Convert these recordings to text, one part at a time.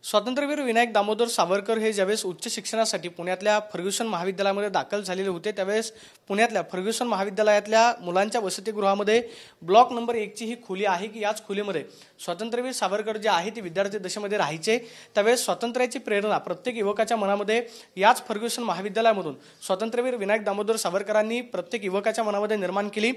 स्वातंत्र्यवीर विनायक दामोदर सावरकर हे ज्यावेळेस उच्च शिक्षणासाठी पुण्यातल्या फर्ग्युसन महाविद्यालयामध्ये दाखल झालेले होते त्यावेळेस पुण्यातल्या फर्ग्युसन महाविद्यालयातल्या मुलांच्या वसतिगृहामध्ये ब्लॉक नंबर 1 ची ही खोली आहे की याच खोलीमध्ये स्वातंत्र्यवीर सावरकर जे आहे ते विद्यार्थी दशेमध्ये राहायचे। त्यावेळेस स्वातंत्र्याची प्रेरणा प्रत्येक युवकाच्या मनामध्ये याच फर्ग्युसन महाविद्यालयामधून स्वातंत्र्यवीर विनायक दामोदर सावरकरांनी प्रत्येक युवकाच्या मनामध्ये निर्माण केली।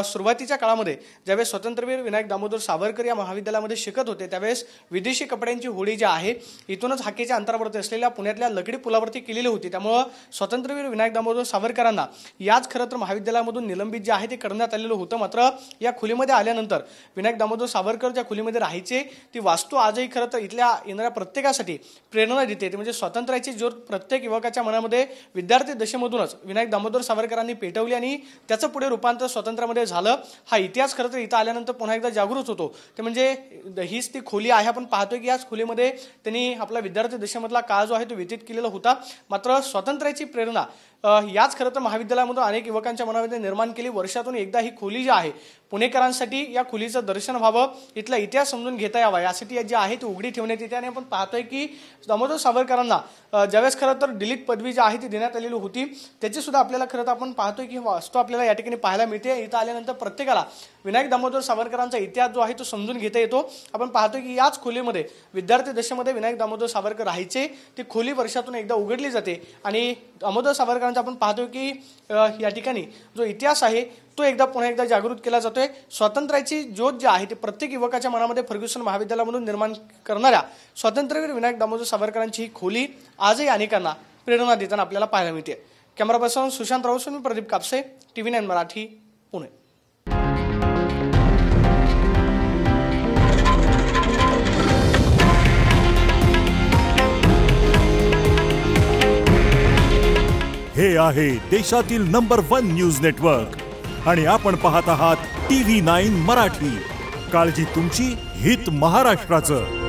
सुरुवातीच्या काळामध्ये ज्यावेळेस स्वातंत्र्यवीर विनायक दामोदर सावरकर या महाविद्यालयामध्ये शिकत होते त्यावेळेस विदेशी कपड्यांची होळी जी आहे इथूनच हाकेच्या अंतरावरती असलेल्या पुण्यातल्या लकडी पुलावरती केलेली होती। त्यामुळे स्वातंत्र्यवीर विनायक दामोदर सावरकरांना याच खरं तर महाविद्यालयामधून निलंबित जे आहे ते करण्यात आलेलं होतं। मात्र या खोलीमध्ये आल्यानंतर विनायक दामोदर सावरकर ज्या खोलीमध्ये राहायचे ती वास्तू आजही खरं तर इथल्या येणाऱ्या प्रत्येकासाठी प्रेरणा देते। ते म्हणजे स्वातंत्र्याची ज्योत प्रत्येक युवकाच्या मनामध्ये विद्यार्थी दशेमधूनच विनायक दामोदर सावरकरांनी पेटवली आणि त्याचं पुढे रूपांतर स्वातंत्र्यामध्ये झालं। हा इतिहास खरं तर इथं आल्यानंतर पुन्हा एकदा जागृत होतो। ते म्हणजे हीच ती खोली आहे। आपण पाहतोय की याच खोलीमध्ये त्यांनी आपला विद्यार्थी दशेमधला काळ जो आहे तो व्यतीत केलेला होता। मात्र स्वातंत्र्याची प्रेरणा याच खरं तर महाविद्यालयामधून अनेक युवकांच्या मनामध्ये निर्माण केली। वर्षातून एकदा ही खोली जी आहे पुणेकरांसाठी या खोलीचं दर्शन व्हावं, इथला इतिहास समजून घेता यावा यासाठी जी आहे ती उघडी ठेवण्यात येते। आणि आपण पाहतोय की दामोदर सावरकरांना ज्यावेळेस खरं तर डिलीट पदवी जी आहे ती देण्यात आलेली होती त्याची सुद्धा आपल्याला खरं तर आपण पाहतोय की वास्तू आपल्याला या ठिकाणी पाहायला मिळते। इथं आल्यानंतर प्रत्येकाला विनायक दामोदर सावरकरांचा इतिहास जो आहे तो समजून घेता येतो। आपण पाहतोय की याच खोलीमध्ये विद्यार्थी दशेमध्ये विनायक दामोदर सावरकर राहायचे। ती खोली वर्षातून एकदा उघडली जाते आणि दामोदर सावरकरांचा आपण पाहतोय की या ठिकाणी जो इतिहास आहे तो एकदा पुन्हा एकदा जागृत केला जातोय। स्वातंत्र्याची ज्योत जी आहे ती प्रत्येक युवकाच्या मनामध्ये फर्ग्युसन महाविद्यालयामधून निर्माण करणाऱ्या स्वातंत्र्यवीर विनायक दामोदर सावरकरांची ही खोली आजही अनेकांना प्रेरणा देताना आपल्याला पाहायला मिळते। कॅमेरा पर्सन सुशांत राऊत, मी प्रदीप कापसे, TV9 मराठी, पुणे। हे आहे देशातील नंबर 1 न्यूज नेटवर्क आणि आपण पाहत आहात TV9 मराठी। काळजी तुमची, हित महाराष्ट्राचं।